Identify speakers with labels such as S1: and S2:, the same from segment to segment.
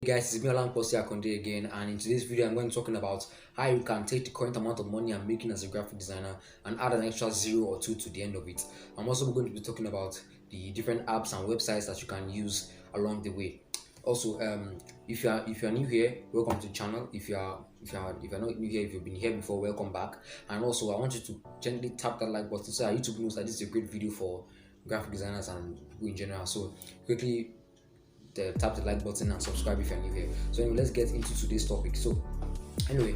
S1: guys, it's me Alan Akonde again, and in today's video I'm going to be talking about how you can take the current amount of money I'm making as a graphic designer and add an extra 0 or 2 to the end of it. I'm also going to be talking about the different apps and websites that you can use along the way. Also, if you're new here, welcome to the channel. If you're not new here, if you've been here before, welcome back. And also, I want you to gently tap that like button so that YouTube knows that this is a great video for graphic designers and people in general. So quickly tap the like button and subscribe if you're new here. So anyway, let's get into today's topic. So anyway,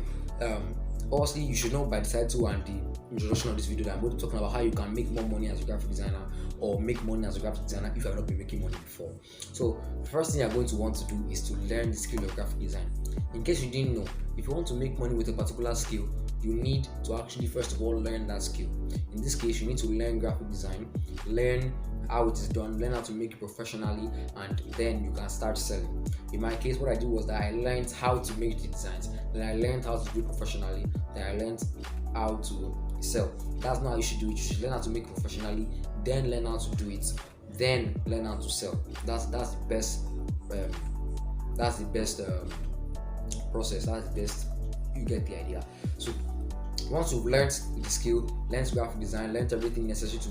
S1: obviously you should know by the title and the introduction of this video that I'm going to be talking about how you can make more money as a graphic designer or make money as a graphic designer if you have not been making money before. So the first thing you're going to want to do is to learn the skill of graphic design. In case you didn't know, if you want to make money with a particular skill, you need to actually first of all learn that skill. In this case, you need to learn graphic design, learn how it is done, learn how to make it professionally, and then you can start selling. In my case, what I did was that I learned how to make the designs, then I learned how to do it professionally, then I learned how to sell. That's not how you should do it. You should learn how to make it professionally, then learn how to do it, then learn how to sell. That's the best process. That's the best. You get the idea. So once you've learned the skill, learned graphic design, learned everything necessary to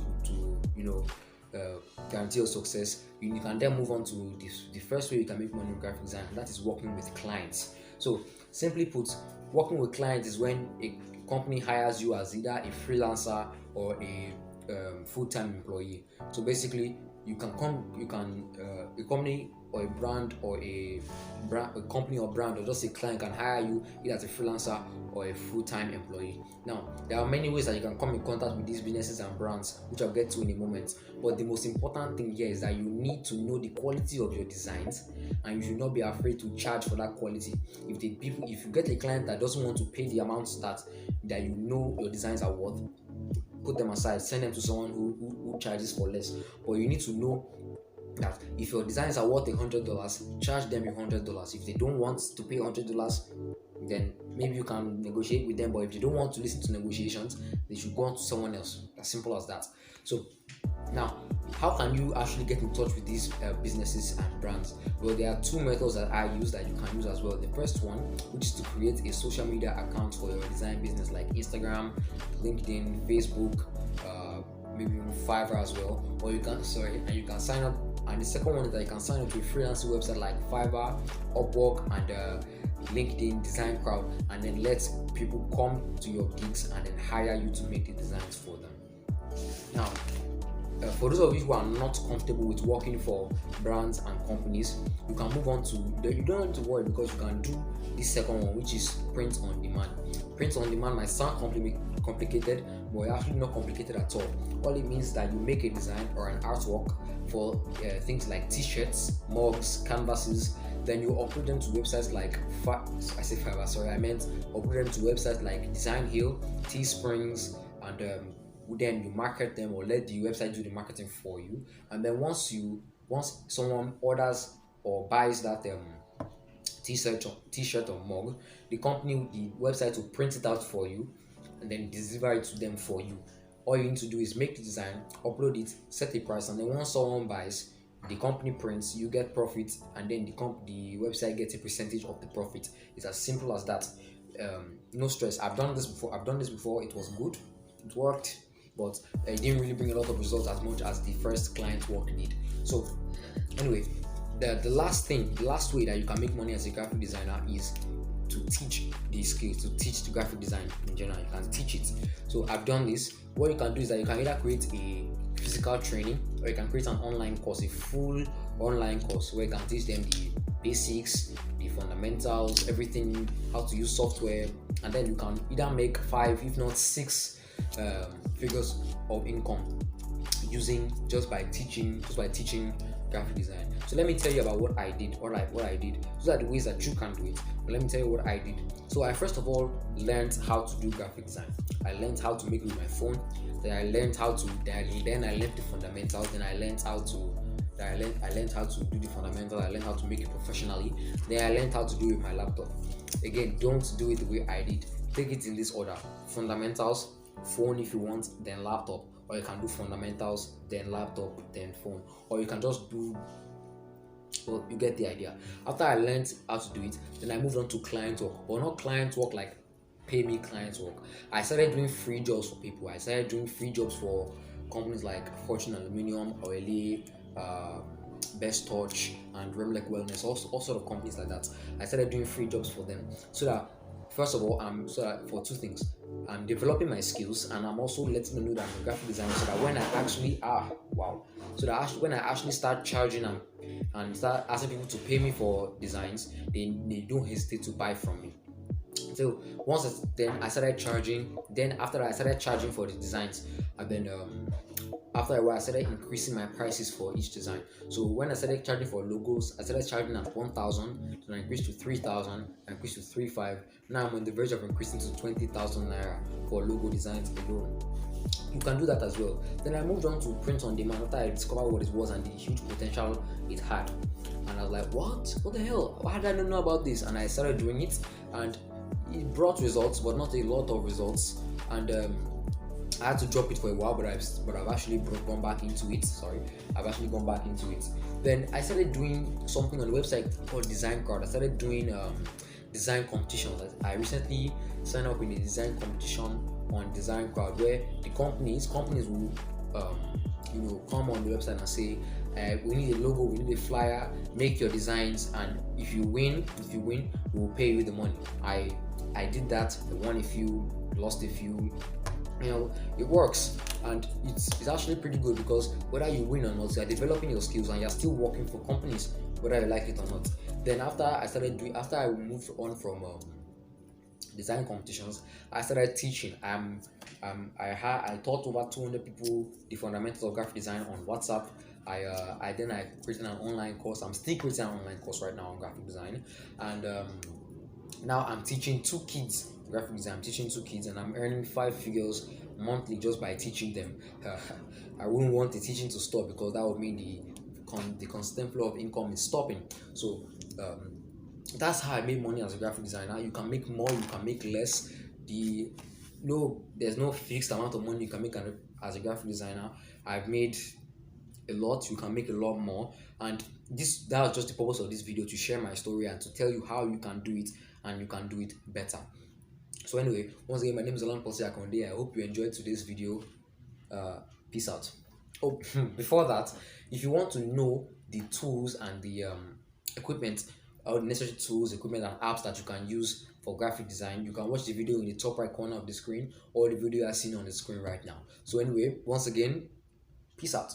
S1: guarantee your success, you can then move on to the first way you can make money with graphic design, and that is working with clients. So simply put, working with clients is when a company hires you as either a freelancer or a full-time employee. So basically, a company or a brand or a company or brand or just a client can hire you either as a freelancer or a full-time employee. Now, there are many ways that you can come in contact with these businesses and brands, which I'll get to in a moment. But the most important thing here is that you need to know the quality of your designs, and you should not be afraid to charge for that quality. If you get a client that doesn't want to pay the amounts that you know your designs are worth, put them aside, send them to someone who charges for less. But you need to know that if your designs are worth $100, charge them $100. If they don't want to pay $100, then maybe you can negotiate with them. But if they don't want to listen to negotiations, they should go on to someone else. As simple as that. So now, how can you actually get in touch with these businesses and brands? Well, there are two methods that I use that you can use as well. The first one, which is to create a social media account for your design business, like Instagram, LinkedIn, Facebook, maybe even Fiverr as well. Or you can sign up. And the second one is that you can sign up to a freelancing website like Fiverr, Upwork, and LinkedIn Design Crowd, and then let people come to your gigs and then hire you to make the designs for them. Now, for those of you who are not comfortable with working for brands and companies, you can move on to, you don't have to worry, because you can do this second one, which is print on demand. Print on demand might sound complicated, but it's actually not complicated at all. All it means is that you make a design or an artwork for things like t-shirts, mugs, canvases, then you upload them to websites like upload them to websites like designhill, teesprings, and then you market them or let the website do the marketing for you. And then once someone orders or buys that t-shirt or mug, the website will print it out for you and then deliver it to them for you. All you need to do is make the design, upload it, set a price, and then once someone buys, the company prints, you get profit, and then the website gets a percentage of the profit. It's as simple as that. No stress. I've done this before. It was good. It worked, but it didn't really bring a lot of results as much as the first client work did. So anyway, the last way that you can make money as a graphic designer is to teach the skills, to teach the graphic design in general. You can teach it. So I've done this. What you can do is that you can either create a physical training, or you can create an online course, a full online course where you can teach them the basics, the fundamentals, everything, how to use software, and then you can either make 5, if not 6 figures of income just by teaching graphic design. So let me tell you about what I did. Those are the ways that you can do it, but let me tell you what I did. So I first of all learned how to do graphic design. I learned how to make it with my phone. Then I learned the fundamentals. Then I learned how to do the fundamentals. I learned how to make it professionally. Then I learned how to do it with my laptop. Again, don't do it the way I did. Take it in this order: fundamentals, phone if you want, then laptop. Or you can do fundamentals, then laptop, then phone. Or you can just do Well, you get the idea. After I learned how to do it, then I moved on to client work, but not client work like pay me client work. I started doing free jobs for people. I started doing free jobs for companies like Fortune Aluminium, Oily, Best Touch, and Remlek Wellness, all sort of companies like that. I started doing free jobs for them so that first of all, for two things. I'm developing my skills and I'm also letting them know that I'm a graphic designer so that when I actually when I actually start charging and start asking people to pay me for designs, they don't hesitate to buy from me. So then I started charging. Then after I started charging for the designs, and then after a while I started increasing my prices for each design. So when I started charging for logos, I started charging at 1,000, then I increased to 3,000, I increased to 3,500. Now I'm on the verge of increasing to 20,000 naira for logo designs alone. You can do that as well. Then I moved on to print on demand after I discovered what it was and the huge potential it had. And I was like, what the hell, why did I not know about this? And I started doing it, and it brought results, but not a lot of results. And I had to drop it for a while, but I've actually gone back into it. I've actually gone back into it. Then I started doing something on the website called Design Card. I started doing design competitions. I recently signed up in a design competition on Design Crowd where the companies will come on the website and say, we need a logo, we need a flyer, make your designs, and if you win, we'll pay you the money. I did that. I won a few, lost a few. It works, and it's actually pretty good because whether you win or not, you're developing your skills and you're still working for companies, whether you like it or not. Then after I moved on from design competitions, I started teaching. I taught over 200 people the fundamentals of graphic design on WhatsApp. I created an online course. I'm still creating an online course right now on graphic design, and now I'm teaching two kids graphic design. I'm teaching two kids, and I'm earning 5 figures monthly just by teaching them. I wouldn't want the teaching to stop because that would mean the constant flow of income is stopping. So that's how I made money as a graphic designer. You can make more, you can make less. There's no fixed amount of money you can make as a graphic designer. I've made a lot, you can make a lot more, and that was just the purpose of this video, to share my story and to tell you how you can do it and you can do it better. So anyway, once again, my name is Alan Posi Akonde. I hope you enjoyed today's video. Peace out. Oh, before that, if you want to know the tools and the equipment, or the necessary tools, equipment, and apps that you can use for graphic design, you can watch the video in the top right corner of the screen or the video you are seeing on the screen right now. So anyway, once again, peace out.